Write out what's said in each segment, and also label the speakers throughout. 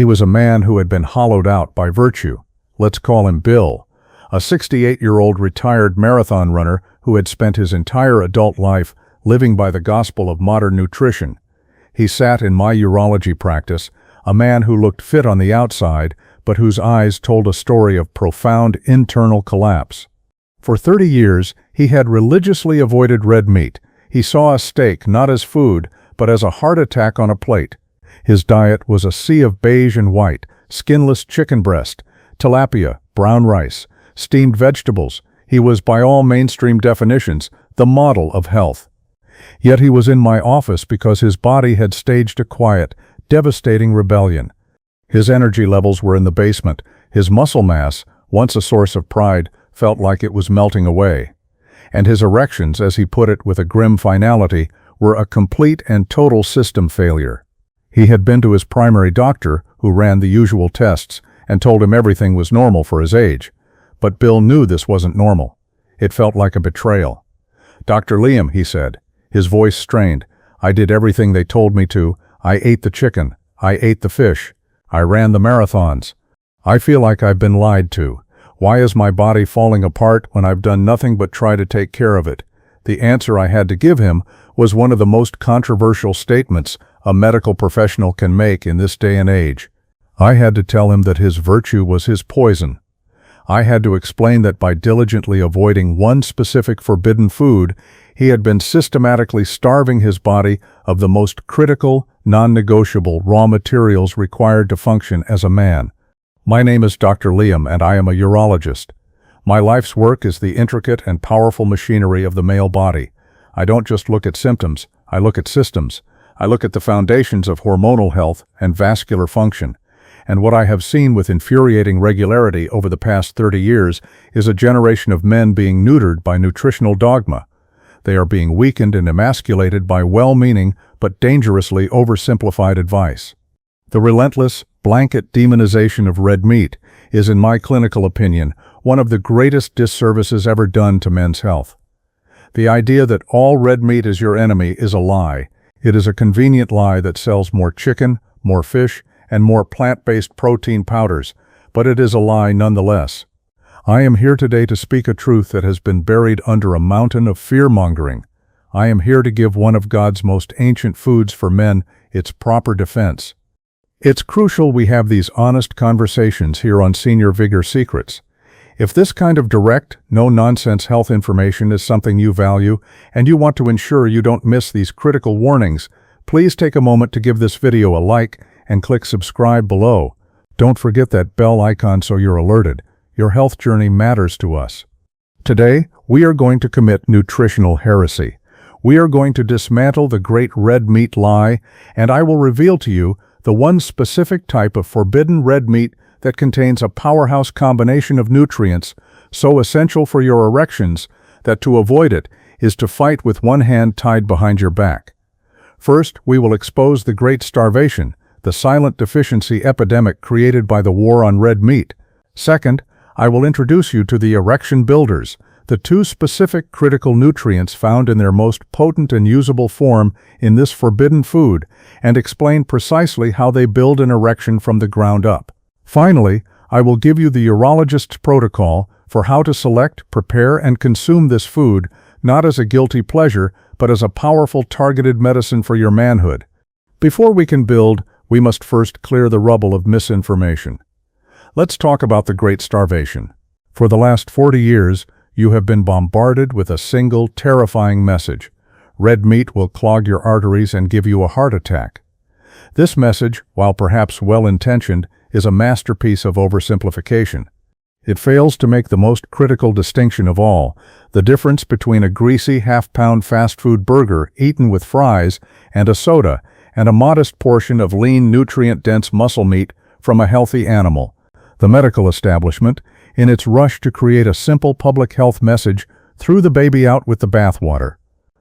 Speaker 1: He was a man who had been hollowed out by virtue. Let's call him Bill, a 68-year-old retired marathon runner who had spent his entire adult life living by the gospel of modern nutrition. He sat in my urology practice, a man who looked fit on the outside, but whose eyes told a story of profound internal collapse. For 30 years, he had religiously avoided red meat. He saw a steak not as food, but as a heart attack on a plate. His diet was a sea of beige and white, skinless chicken breast, tilapia, brown rice, steamed vegetables. He was, by all mainstream definitions, the model of health. Yet he was in my office because his body had staged a quiet, devastating rebellion. His energy levels were in the basement. His muscle mass, once a source of pride, felt like it was melting away. And his erections, as he put it with a grim finality, were a complete and total system failure. He had been to his primary doctor, who ran the usual tests, and told him everything was normal for his age. But Bill knew this wasn't normal. It felt like a betrayal. "Dr. Liam," he said, his voice strained, "I did everything they told me to. I ate the chicken. I ate the fish. I ran the marathons. I feel like I've been lied to. Why is my body falling apart when I've done nothing but try to take care of it?" The answer I had to give him was one of the most controversial statements a medical professional can make in this day and age. I had to tell him that his virtue was his poison. I had to explain that by diligently avoiding one specific forbidden food, he had been systematically starving his body of the most critical, non-negotiable raw materials required to function as a man. My name is Dr. Liam, and I am a urologist. My life's work is the intricate and powerful machinery of the male body. I don't just look at symptoms, I look at systems. I look at the foundations of hormonal health and vascular function. And what I have seen with infuriating regularity over the past 30 years is a generation of men being neutered by nutritional dogma. They are being weakened and emasculated by well-meaning but dangerously oversimplified advice. The relentless, blanket demonization of red meat is, in my clinical opinion, one of the greatest disservices ever done to men's health. The idea that all red meat is your enemy is a lie. It is a convenient lie that sells more chicken, more fish, and more plant-based protein powders, but it is a lie nonetheless. I am here today to speak a truth that has been buried under a mountain of fear-mongering. I am here to give one of God's most ancient foods for men its proper defense. It's crucial we have these honest conversations here on Senior Vigor Secrets. If this kind of direct, no-nonsense health information is something you value, and you want to ensure you don't miss these critical warnings, please take a moment to give this video a like and click subscribe below. Don't forget that bell icon so you're alerted. Your health journey matters to us. Today, we are going to commit nutritional heresy. We are going to dismantle the great red meat lie, and I will reveal to you the one specific type of forbidden red meat that contains a powerhouse combination of nutrients so essential for your erections that to avoid it is to fight with one hand tied behind your back. First, we will expose the Great Starvation, the silent deficiency epidemic created by the war on red meat. Second, I will introduce you to the Erection Builders, the two specific critical nutrients found in their most potent and usable form in this forbidden food, and explain precisely how they build an erection from the ground up. Finally, I will give you the urologist's protocol for how to select, prepare, and consume this food, not as a guilty pleasure, but as a powerful targeted medicine for your manhood. Before we can build, we must first clear the rubble of misinformation. Let's talk about the Great Starvation. For the last 40 years, you have been bombarded with a single, terrifying message. Red meat will clog your arteries and give you a heart attack. This message, while perhaps well-intentioned, is a masterpiece of oversimplification. It fails to make the most critical distinction of all, the difference between a greasy half-pound fast food burger eaten with fries and a soda, and a modest portion of lean, nutrient-dense muscle meat from a healthy animal. The medical establishment, in its rush to create a simple public health message, threw the baby out with the bathwater.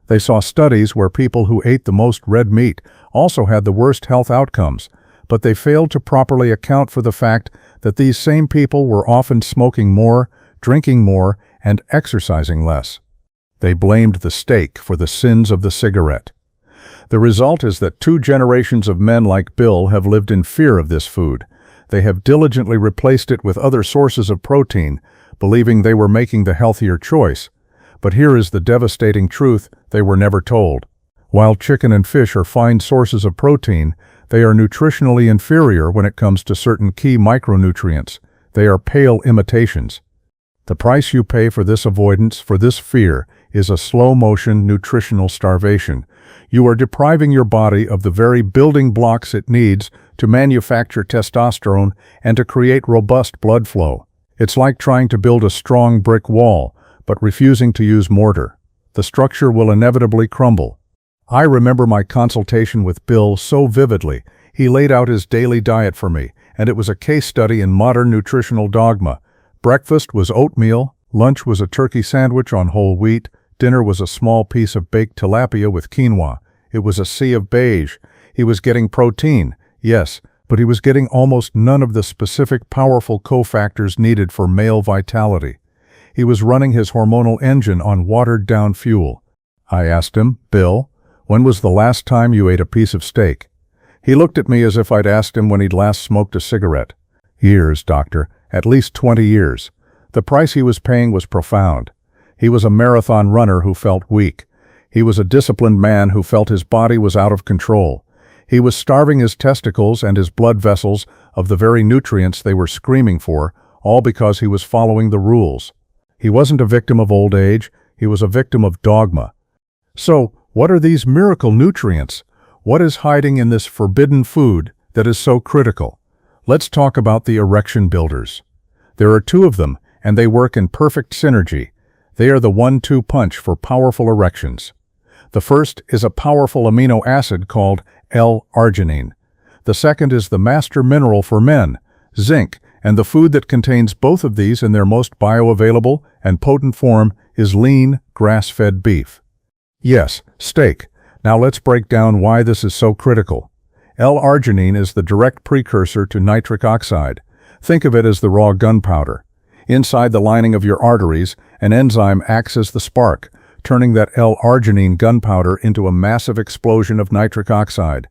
Speaker 1: They saw studies where people who ate the most red meat also had the worst health outcomes, but they failed to properly account for the fact that these same people were often smoking more, drinking more, and exercising less. They blamed the steak for the sins of the cigarette. The result is that 2 generations of men like Bill have lived in fear of this food. They have diligently replaced it with other sources of protein, believing they were making the healthier choice. But here is the devastating truth they were never told. While chicken and fish are fine sources of protein, they are nutritionally inferior when it comes to certain key micronutrients. They are pale imitations. The price you pay for this avoidance, for this fear, is a slow-motion nutritional starvation. You are depriving your body of the very building blocks it needs to manufacture testosterone and to create robust blood flow. It's like trying to build a strong brick wall, but refusing to use mortar. The structure will inevitably crumble. I remember my consultation with Bill so vividly. He laid out his daily diet for me, and it was a case study in modern nutritional dogma. Breakfast was oatmeal, lunch was a turkey sandwich on whole wheat, dinner was a small piece of baked tilapia with quinoa. It was a sea of beige. He was getting protein, yes, but he was getting almost none of the specific powerful cofactors needed for male vitality. He was running his hormonal engine on watered-down fuel. I asked him, "Bill, when was the last time you ate a piece of steak?" He looked at me as if I'd asked him when he'd last smoked a cigarette. "Years, doctor, at least 20 years. The price he was paying was profound. He was a marathon runner who felt weak. He was a disciplined man who felt his body was out of control. He was starving his testicles and his blood vessels of the very nutrients they were screaming for, all because he was following the rules. He wasn't a victim of old age, he was a victim of dogma. So, what are these miracle nutrients? What is hiding in this forbidden food that is so critical? Let's talk about the Erection Builders. There are 2 of them, and they work in perfect synergy. They are the 1-2 punch for powerful erections. The first is a powerful amino acid called L-arginine. The second is the master mineral for men, zinc, and the food that contains both of these in their most bioavailable and potent form is lean, grass-fed beef. Yes, steak. Now let's break down why this is so critical. L-arginine is the direct precursor to nitric oxide. Think of it as the raw gunpowder. Inside the lining of your arteries, an enzyme acts as the spark, turning that L-arginine gunpowder into a massive explosion of nitric oxide.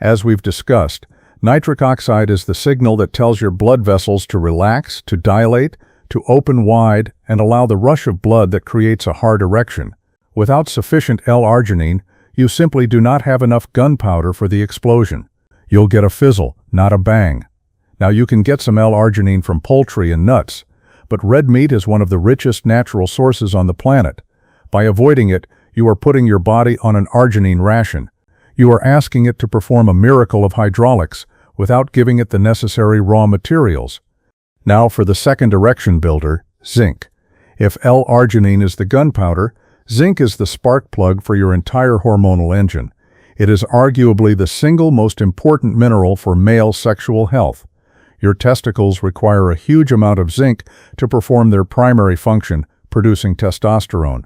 Speaker 1: As we've discussed, nitric oxide is the signal that tells your blood vessels to relax, to dilate, to open wide, and allow the rush of blood that creates a hard erection. Without sufficient L-arginine, you simply do not have enough gunpowder for the explosion. You'll get a fizzle, not a bang. Now you can get some L-arginine from poultry and nuts, but red meat is one of the richest natural sources on the planet. By avoiding it, you are putting your body on an arginine ration. You are asking it to perform a miracle of hydraulics without giving it the necessary raw materials. Now for the second erection builder, zinc. If L-arginine is the gunpowder, zinc is the spark plug for your entire hormonal engine. It is arguably the single most important mineral for male sexual health. Your testicles require a huge amount of zinc to perform their primary function, producing testosterone.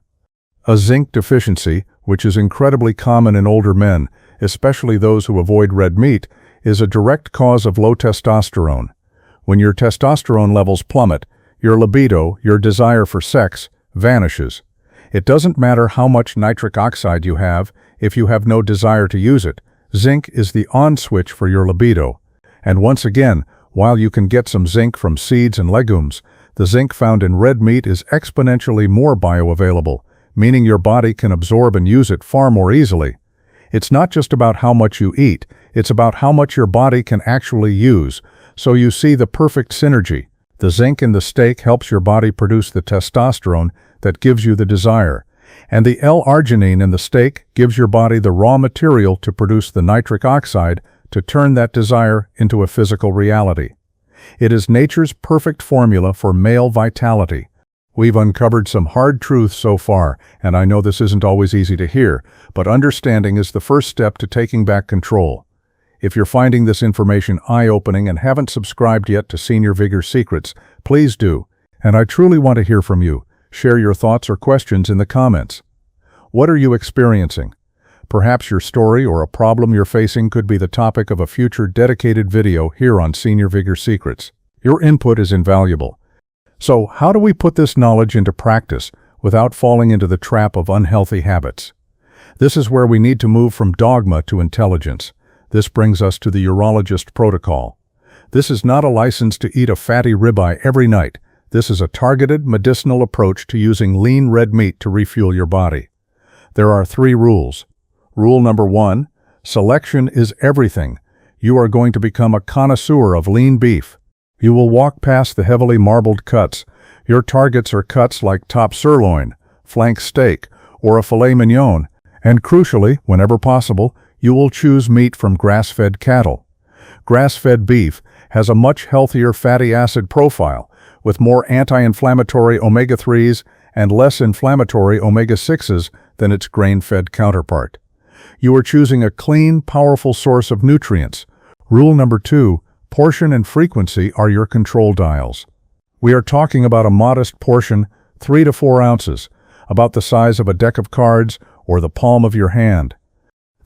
Speaker 1: A zinc deficiency, which is incredibly common in older men, especially those who avoid red meat, is a direct cause of low testosterone. When your testosterone levels plummet, your libido, your desire for sex, vanishes. It doesn't matter how much nitric oxide you have if you have no desire to use it. Zinc is the on switch for your libido. And once again, while you can get some zinc from seeds and legumes, the zinc found in red meat is exponentially more bioavailable, meaning your body can absorb and use it far more easily. It's not just about how much you eat, it's about how much your body can actually use, so you see the perfect synergy. The zinc in the steak helps your body produce the testosterone that gives you the desire, and the L-arginine in the steak gives your body the raw material to produce the nitric oxide to turn that desire into a physical reality. It is nature's perfect formula for male vitality. We've uncovered some hard truths so far, and I know this isn't always easy to hear, but understanding is the first step to taking back control. If you're finding this information eye-opening and haven't subscribed yet to Senior Vigor Secrets, please do, and I truly want to hear from you. Share your thoughts or questions in the comments. What are you experiencing? Perhaps your story or a problem you're facing could be the topic of a future dedicated video here on Senior Vigor Secrets. Your input is invaluable. So, how do we put this knowledge into practice without falling into the trap of unhealthy habits? This is where we need to move from dogma to intelligence. This brings us to the Urologist protocol. This is not a license to eat a fatty ribeye every night. This is a targeted, medicinal approach to using lean red meat to refuel your body. There are 3 rules. Rule number 1, selection is everything. You are going to become a connoisseur of lean beef. You will walk past the heavily marbled cuts. Your targets are cuts like top sirloin, flank steak, or a filet mignon, and crucially, whenever possible, you will choose meat from grass-fed cattle. Grass-fed beef has a much healthier fatty acid profile, with more anti-inflammatory omega-3s and less inflammatory omega-6s than its grain-fed counterpart. You are choosing a clean, powerful source of nutrients. Rule number 2, portion and frequency are your control dials. We are talking about a modest portion, 3 to 4 ounces, about the size of a deck of cards or the palm of your hand.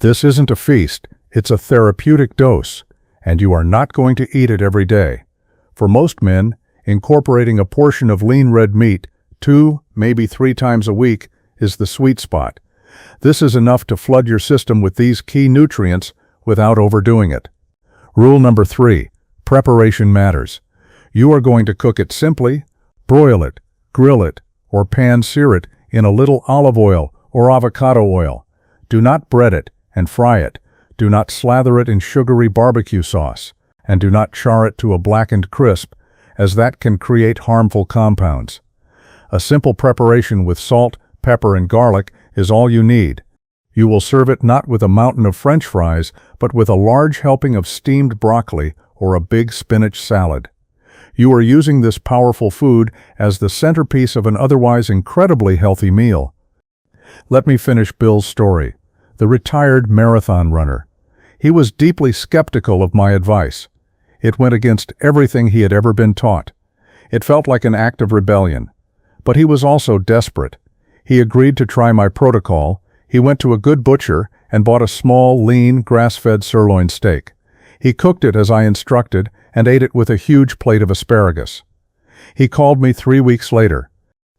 Speaker 1: This isn't a feast, it's a therapeutic dose, and you are not going to eat it every day. For most men, incorporating a portion of lean red meat 2, maybe 3 times a week is the sweet spot. This is enough to flood your system with these key nutrients without overdoing it. Rule number 3, preparation matters. You are going to cook it simply, broil it, grill it, or pan-sear it in a little olive oil or avocado oil. Do not bread it and fry it. Do not slather it in sugary barbecue sauce, and do not char it to a blackened crisp, as that can create harmful compounds. A simple preparation with salt, pepper, and garlic is all you need. You will serve it not with a mountain of French fries, but with a large helping of steamed broccoli or a big spinach salad. You are using this powerful food as the centerpiece of an otherwise incredibly healthy meal. Let me finish Bill's story, the retired marathon runner. He was deeply skeptical of my advice. It went against everything he had ever been taught. It felt like an act of rebellion. But he was also desperate. He agreed to try my protocol. He went to a good butcher and bought a small, lean, grass-fed sirloin steak. He cooked it as I instructed and ate it with a huge plate of asparagus. He called me 3 weeks later.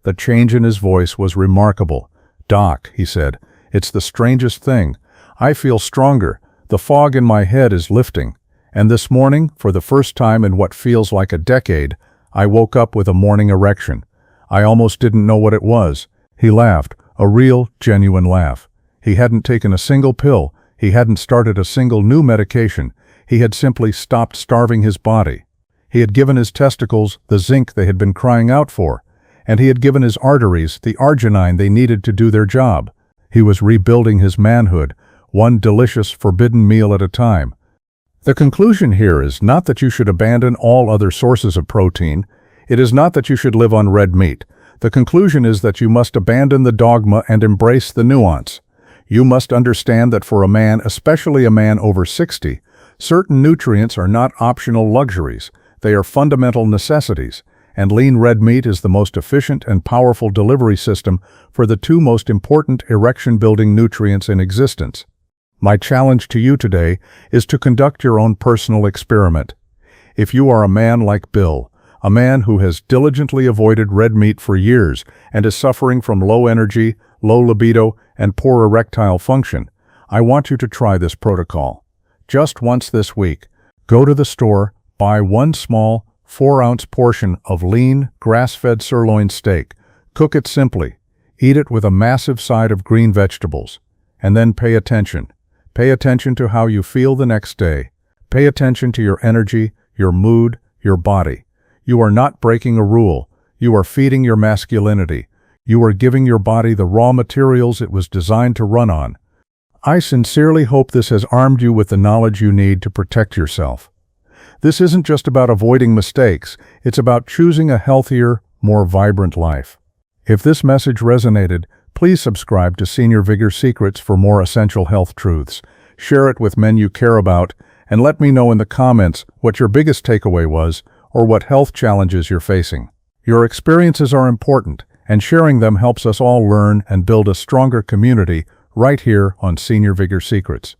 Speaker 1: The change in his voice was remarkable. "Doc," he said, "it's the strangest thing. I feel stronger. The fog in my head is lifting. And this morning, for the first time in what feels like a decade, I woke up with a morning erection. I almost didn't know what it was." He laughed, a real, genuine laugh. He hadn't taken a single pill. He hadn't started a single new medication. He had simply stopped starving his body. He had given his testicles the zinc they had been crying out for, and he had given his arteries the arginine they needed to do their job. He was rebuilding his manhood, one delicious forbidden meal at a time. The conclusion here is not that you should abandon all other sources of protein. It is not that you should live on red meat. The conclusion is that you must abandon the dogma and embrace the nuance. You must understand that for a man, especially a man over 60, certain nutrients are not optional luxuries. They are fundamental necessities, and lean red meat is the most efficient and powerful delivery system for the 2 most important erection-building nutrients in existence. My challenge to you today is to conduct your own personal experiment. If you are a man like Bill, a man who has diligently avoided red meat for years and is suffering from low energy, low libido, and poor erectile function, I want you to try this protocol. Just once this week, go to the store, buy 1 small, 4-ounce portion of lean, grass-fed sirloin steak. Cook it simply. Eat it with a massive side of green vegetables. And then pay attention. Pay attention to how you feel the next day. Pay attention to your energy, your mood, your body. You are not breaking a rule. You are feeding your masculinity. You are giving your body the raw materials it was designed to run on. I sincerely hope this has armed you with the knowledge you need to protect yourself. This isn't just about avoiding mistakes. It's about choosing a healthier, more vibrant life. If this message resonated, please subscribe to Senior Vigor Secrets for more essential health truths. Share it with men you care about, and let me know in the comments what your biggest takeaway was or what health challenges you're facing. Your experiences are important, and sharing them helps us all learn and build a stronger community right here on Senior Vigor Secrets.